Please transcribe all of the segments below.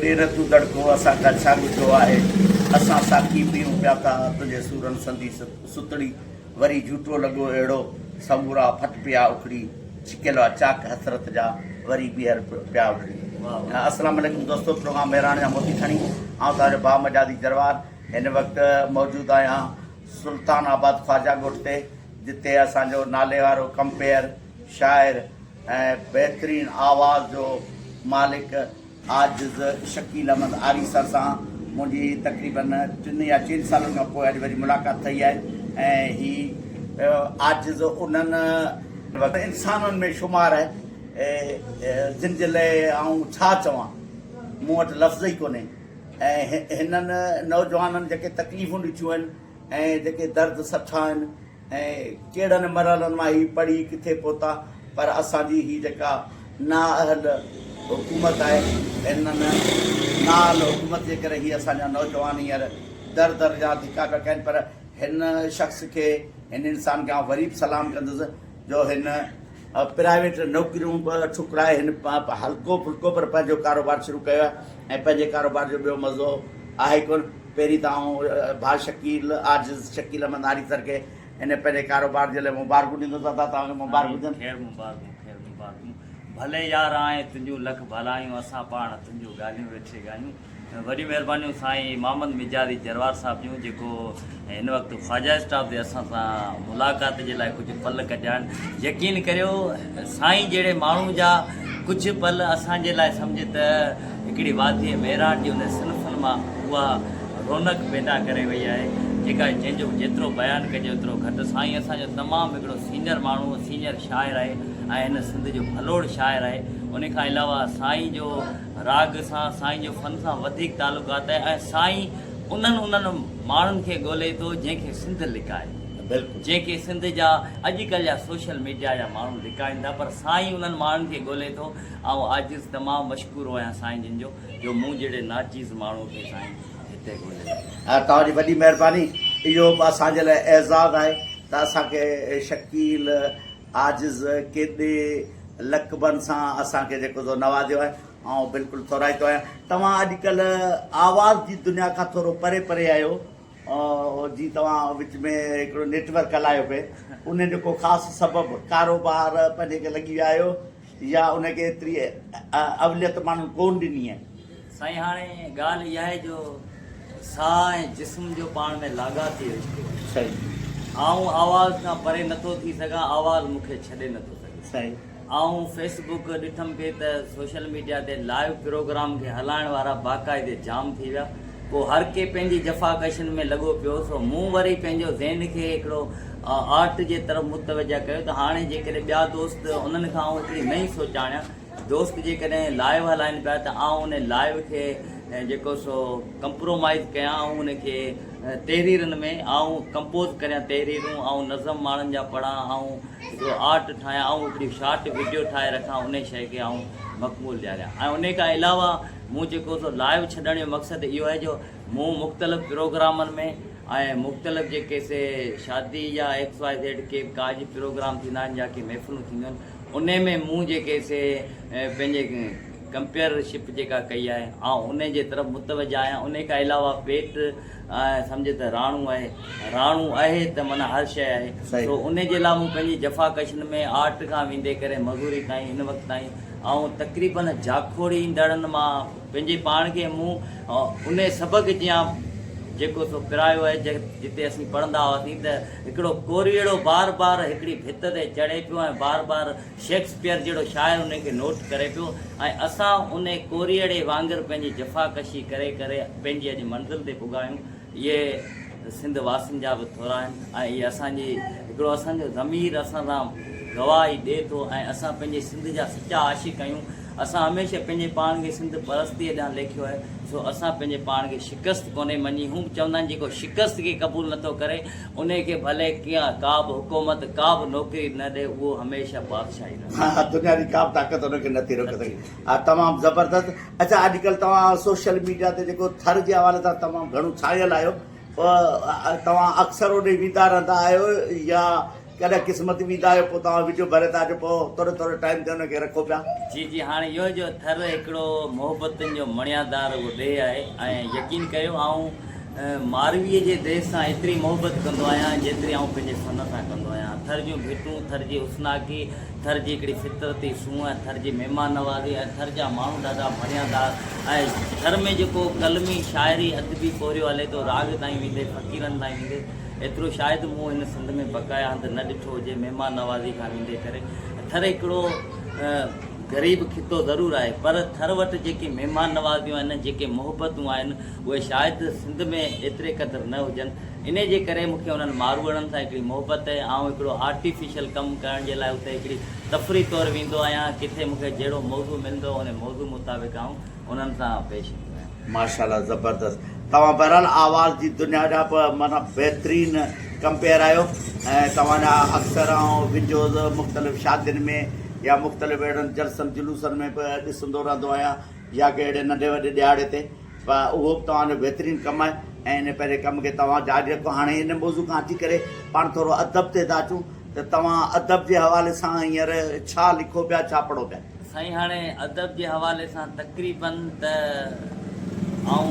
ॾेर तूं दड़को असां का छा ॾिठो आहे, असां साकी पियूं पिया था तुंहिंजे सूरनि संदी सुतड़ी, वरी झूठो लॻो अहिड़ो समूरा फट पिया उखड़ी, छिकियल आहे चाक हसरत जा वरी ॿीहर पिया उखड़ी। अस्सलाम वालेकुम दोस्तों, प्रोग्राम महिराण जा मोती खणी ऐं तव्हांजो भाउ मजादी दरबार हिन वक़्तु मौजूदु आहियां सुल्तान आबाद ख्वाजा ॻोठ ते, जिते असांजो नाले वारो कंपेयर शाइर ऐं बहितरीन आवाज़ जो मालिक आजिज़ शकील अहमद आरी सर सां मुंहिंजी तक़रीबन 3 या 4 सालनि खां पोइ अॼु वरी मुलाक़ात थी आहे। ऐं ही आजिज़ उन्हनि इंसाननि में शुमार आहे जिन जे लाइ आऊं छा चवां, मूं वटि लफ़्ज़ ई कोन्हे। ऐं हिननि नौजवाननि जेके तकलीफ़ूं ॾिठियूं आहिनि ऐं जेके दर्द सठा आहिनि ऐं कहिड़नि मरहलनि मां ही पढ़ी किथे पहुता, पर असांजी ही जेका नाअहल हुकूमत आहे, हिननि नाअहल हुकूमत जे करे ही असांजा नौजवान हींअर दर दर जा धिका पिया कनि। पर हिन शख़्स खे, हिन इंसान खे आउं वरी बि सलाम कंदुसि जो हिन प्राइवेट नौकरियूं बि ठुकराए हिन हल्को फुल्को पर पंहिंजो कारोबार शुरू कयो आहे। ऐं पंहिंजे कारोबार जो ॿियो मज़ो आहे कोन। पहिरीं त आउं भाउ शकील आजिज़ शकील अहमद आरी सर खे हिन पंहिंजे कारोबार जे लाइ मुबारकूं ॾींदुसि। दादा तव्हांखे मुबारकूं ॾियनि। भले यार आए तुंहिंजूं लख भलायूं, असां पाण तुंहिंजूं ॻाल्हियूं वेठे ॻाल्हियूं। वॾी महिरबानियूं साईं मोहम्मद मिजादी जरवार साहिब जूं, जेको हिन वक़्तु ख्वाजा स्टाफ ते असां सां मुलाक़ात जे लाइ कुझु पल कढिया आहिनि। यकीन करियो साईं जहिड़े माण्हू जा कुझु पल असांजे लाइ सम्झि त हिकिड़ी वादी महिरान जी उन सिनफ़ुनि मां उहा रौनक पैदा करे वई आहे, जेका जंहिंजो जेतिरो बयानु कजे ओतिरो घटि। साईं असांजो तमामु हिकिड़ो सीनियर माण्हू, सीनियर शाइर आहे ऐं हिन सिंध जो भलोड़ शाइर आहे। उन खां अलावा साईं जो राग सां, साईं जो फ़न सां वधीक तालुकात आहे। ऐं साईं उन्हनि माण्हुनि खे ॻोल्हे थो जंहिंखे सिंध लिकाए, जंहिंखे सिंध जा अॼुकल्ह जा सोशल मीडिया जा माण्हू लिकाइनि था, पर साईं उन्हनि माण्हुनि खे ॻोल्हे थो। ऐं आजिज़ तमामु मशकूरु आहियां साईं जिन जो मूं जहिड़े नाचीज़ माण्हू खे साईं हिते ॻोल्हे। तव्हांजी वॾी महिरबानी। इहो बि असांजे लाइ एज़ाज़ आहे त असांखे शकील आजिज़ केॾे लक़बनि सां असांखे जेको सो नवाज़ियो आहे। ऐं बिल्कुलु थोराइतो आहियां। तव्हां अॼुकल्ह आवाज़ जी दुनिया खां थोरो परे परे आहियो, जी तव्हां विच में हिकिड़ो नेटवर्क हलायो पिए, उन जो को ख़ासि सबबु कारोबार पंहिंजे खे लॻी विया आहियो या उनखे एतिरी अवलियत माण्हू कोन ॾिनी आहे? साईं हाणे ॻाल्हि इहा आहे जो साह ऐं जिस्म जो पाण में लाॻा थी वियो। सही। आऊं आवाज़ खां परे नथो थी सघां, आवाज़ मूंखे छॾे नथो सघे। सही। आऊं फेसबुक ॾिठमि पिए त सोशल मीडिया ते लाइव प्रोग्राम खे हलाइण वारा बाक़ाइदे जाम थी विया। पोइ हर के पंहिंजी जफ़ाकशियुनि में लॻो पियो। सो मूं वरी पंहिंजो ज़हन खे हिकिड़ो आर्ट जे तरफ़ मुतवजा कयो त हाणे जेकॾहिं ॿिया दोस्त उन्हनि खां आउं हिकिड़ी नई सोच आणियां। दोस्त जेकॾहिं लाइव हलाइनि पिया त आउं उन लाइव खे जेको सो कंप्रोमाइज़ कयां, ऐं उनखे तहरीरनि में आऊं कंपोज़ करियां तहरीरूं, ऐं नज़म माण्हुनि जा पढ़ां, ऐं हिकिड़ो आर्ट ठाहियां, ऐं हिकिड़ी शॉर्ट वीडियो ठाहे रखां, उन शइ खे आऊं मक़बूल ॾियारियां। ऐं उन खां अलावा मूं जेको सो लाइव छॾण जो मक़सदु इहो आहे जो मूं मुख़्तलिफ़ प्रोग्रामनि में ऐं मुख़्तलिफ़ जेके से शादी या XYZ के काज प्रोग्राम थींदा आहिनि या के महफ़िलूं थींदियूं आहिनि, उन में मूं जेके से पंहिंजे कंपेयरशिप जेका कई आहे ऐं उन जे तरफ़ मुतवजा आहियां। उन खां अलावा पेट सम्झ त राणू आहे त माना हर शइ आहे। तो उन जे लाइ मूं पंहिंजी जफ़ाकशियुनि में आर्ट खां वेंदे करे मज़दूरी ताईं हिन वक़्तु ताईं ऐं तक़रीबन जाखोड़ींदड़नि मां पंहिंजे पाण खे मूं उन सबक़ जियां जेको सो पिरायो आहे, जिते असीं पढ़ंदा हुआसीं त हिकिड़ो कोरीअड़ो बार बार हिकिड़ी भित ते चढ़े पियो ऐं बार बार शेक्सपियर जहिड़ो शाइर उनखे नोट करे पियो, ऐं असां उन कोरीअड़े वांगुरु पंहिंजी जफ़ाकशी करे करे पंहिंजी अॼु मंज़िल ते पुॻायूं। इहे सिंध वासियुनि जा बि थोरा आहिनि ऐं इहे असांजी हिकिड़ो असांजो ज़मीर असां सां गवाही ॾिए थो ऐं असां पंहिंजे सिंध जा सचा आशिक़ आहियूं। असां हमेशह पंहिंजे पाण खे सिंध परस्तीअ ॾांहुं लेखियो आहे। सो असां पंहिंजे पाण खे शिकस्त कोन्हे मञी। हू चवंदा आहिनि जेको शिकस्त खे क़बूल नथो करे उनखे भले कीअं का बि हुकूमत का बि नौकिरी न ॾे, उहो हमेशह बादशाही न दुनिया जी का बि ताक़त उनखे नथी रोके सघे। हा, तमामु ज़बरदस्त। अच्छा, अॼुकल्ह तव्हां सोशल मीडिया ते जेको थर जे हवाले सां तमामु घणो छायल आहियो, तव्हां अक्सर ओॾे वेंदा रहंदा आहियो या कॾहिं क़िस्मत वेंदा आहियो पोइ तव्हां विझो भरे था अचो पोइ थोरे थोरे टाइम ते हुनखे रखो पिया। जी जी हाणे इहो जो थर हिकिड़ो मोहबतनि जो मणियादार उहो ॾे आहे ऐं यकीन कयो मारवीअ जे देश सां एतिरी मोहबत कंदो आहियां जेतिरी आउं पंहिंजे फ़न सां कंदो आहियां। थर जूं भिटूं, थर जी उसनाकी, थर जी हिकिड़ी फितरती सूंहं, थर जी महिमान नवाज़ी ऐं थर जा माण्हू ॾाढा मणियादार ऐं थर में जेको कलमी शाइरी अदबी पोरियो हले थो राग ताईं वेंदे फ़क़ीरनि ताईं वेंदे एतिरो शायदि मूं हिन सिंध में बक़ाया हंधि न ॾिठो हुजे महिमान नवाज़ी खां वेंदे करे। थर हिकिड़ो ग़रीब खितो ज़रूरु आहे पर थर वटि जेकी महिमान नवाज़ियूं आहिनि जेके मोहबतूं आहिनि उहे शायदि सिंध में एतिरे क़दुरु न हुजनि। इन जे करे मूंखे उन्हनि मारवड़नि सां हिकिड़ी मोहबत आहे। ऐं हिकिड़ो आर्टिफिशियल कमु करण जे लाइ उते हिकिड़ी तफ़री तौरु वेंदो आहियां। किथे मूंखे जहिड़ो मौज़ू मिलंदो उन मौज़ू मुताबिक़ आउं उन्हनि सां पेश ईंदो आहियां। माशाल्लाह ज़बरदस्त। तव्हां बहरहाल आवाज़ जी दुनिया जा माना बहितरीन कंपेयर आहियो ऐं तव्हांजा अक्सर वीडियोज़ मुख़्तलिफ़ शादियुनि में या मुख़्तलिफ़ अहिड़नि जलसनि जुलूसनि में बि ॾिसंदो रहंदो आहियां या के अहिड़े नंढे वॾे ॾियारे ते पर उहो बि तव्हांजो बहितरीनु कमु आहे ऐं इन पहिरें कम खे तव्हां जारी रखो। हाणे इन मौज़ू खां अची करे पाण थोरो अदब ते था अचूं त तव्हां अदब जे हवाले सां हींअर छा लिखो पिया छा पढ़ो पिया? साईं हाणे अदब जे हवाले सां तक़रीबन त आउं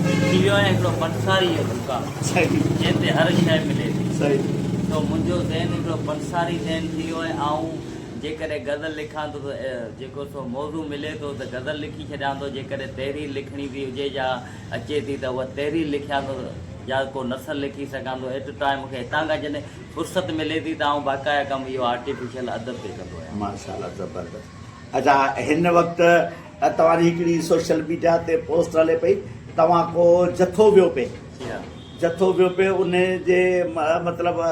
थी वियो आहियां हिकिड़ो पंसारी जो दुकान सही जंहिं ते हर शइ मिले थी। सही तो मुंहिंजो ज़हन हिकिड़ो पंसारी ज़हन थी वियो आहे। ऐं जेकॾहिं गज़ल लिखां थो त जेको सो मौज़ू मिले थो त गज़ल लिखी छॾियां थो। जेकॾहिं तहरीर लिखणी थी हुजे या अचे थी त उहा तहरीर लिखियां थो या को नसल लिखी सघां थो। एट टाइम मूंखे हितां खां जॾहिं फुर्सत मिले थी त आउं बाक़ाया कमु इहो आर्टिफिशियल अदब ते कंदो आहियां। माशाल्लाह ज़बरदस्त। अच्छा हिन वक़्तु तव्हांजी हिकिड़ी सोशल मीडिया ते पोस्ट हले पई तव्हां को जथो वियो पे जथो वियो पे उन जे मतिलबु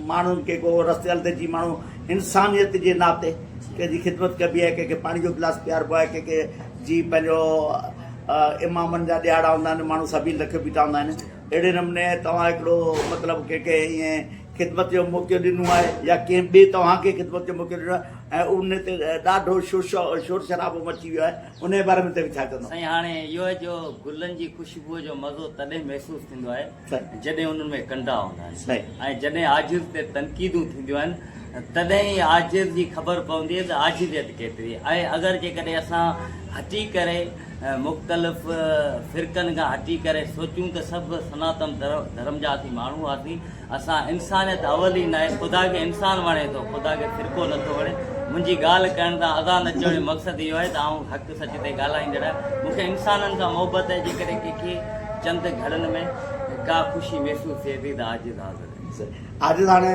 माण्हुनि खे को रस्ते हलंदे जी माण्हू इंसानियत जे नाते कंहिंजी ख़िदमत कबी आहे कंहिंखे पाणी जो गिलास पीआरिबो आहे कंहिंखे जी पंहिंजो इमामनि जा ॾियारा हूंदा आहिनि माण्हू सभी लख बीठा हूंदा आहिनि। अहिड़े नमूने तव्हां हिकिड़ो मतिलबु कंहिंखे ईअं ख़िदमत जो मौक़ो ॾिनो आहे या कंहिं ॿिए तव्हांखे ख़िदमत जो मौक़ो ॾिनो आहे ऐं उन ते ॾाढो शोर शराबो मची वियो आहे उन जे बारे में त छा कंदो? साईं हाणे इहो जो गुलनि जी ख़ुशबूअ जो मज़ो तॾहिं महसूसु थींदो आहे जॾहिं उन्हनि में कंडा हूंदा आहिनि ऐं जॾहिं आजिज़ ते तनक़ीदूं थींदियूं आहिनि तॾहिं आजिज़ जी ख़बर पवंदी आहे त आजिज़ियत केतिरी ऐं अगरि जेकॾहिं असां हटी करे मुख़्तलिफ़ फ़िरक़नि खां हटी करे सोचूं त सभु सनातन धर्म जा असीं माण्हू हुआसीं। असां इंसानियत अवल ई न आहे। ख़ुदा खे इंसानु वणे थो ख़ुदा खे फ़िरक़ो नथो वणे। मुंहिंजी ॻाल्हि करण सां अज़ान अचण जो मक़सदु इहो आहे त आउं हक़ सच ते ॻाल्हाईंदड़ आहियां। मूंखे इंसाननि सां मोहबत आहे। जेकॾहिं कंहिंखे चंद घड़नि में का ख़ुशी महसूसु थिए थी त आजिज़ हाज़िर आजिज़ हाणे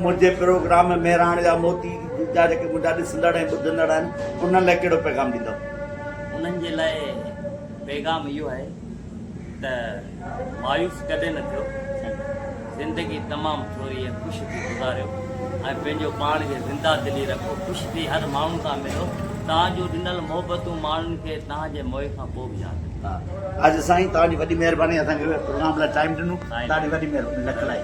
मुंहिंजे प्रोग्राम में महिराण जा मोती जा जेके मुंहिंजा ॾिसंदड़ ऐं ॿुधंदड़ आहिनि उन्हनि लाइ कहिड़ो पैगाम ॾींदव? उन्हनि जे लाइ पैगाम इहो आहे त मायूस कॾहिं न थियो। ज़िंदगी तमामु थोरी ऐं ख़ुशि थी गुज़ारियो ऐं पंहिंजो पाण खे ज़िंदा दिली रखो। ख़ुशि थी हर माण्हू सां मिलो। तव्हांजो ॾिनल मोहबतूं माण्हुनि खे तव्हांजे मोह खां पोइ बि यादि। अॼु साईं तव्हांजी वॾी महिरबानी असांखे प्रोग्राम लाइ टाइम ॾिनो। तव्हांजी वॾी महिरबानी लख लाई।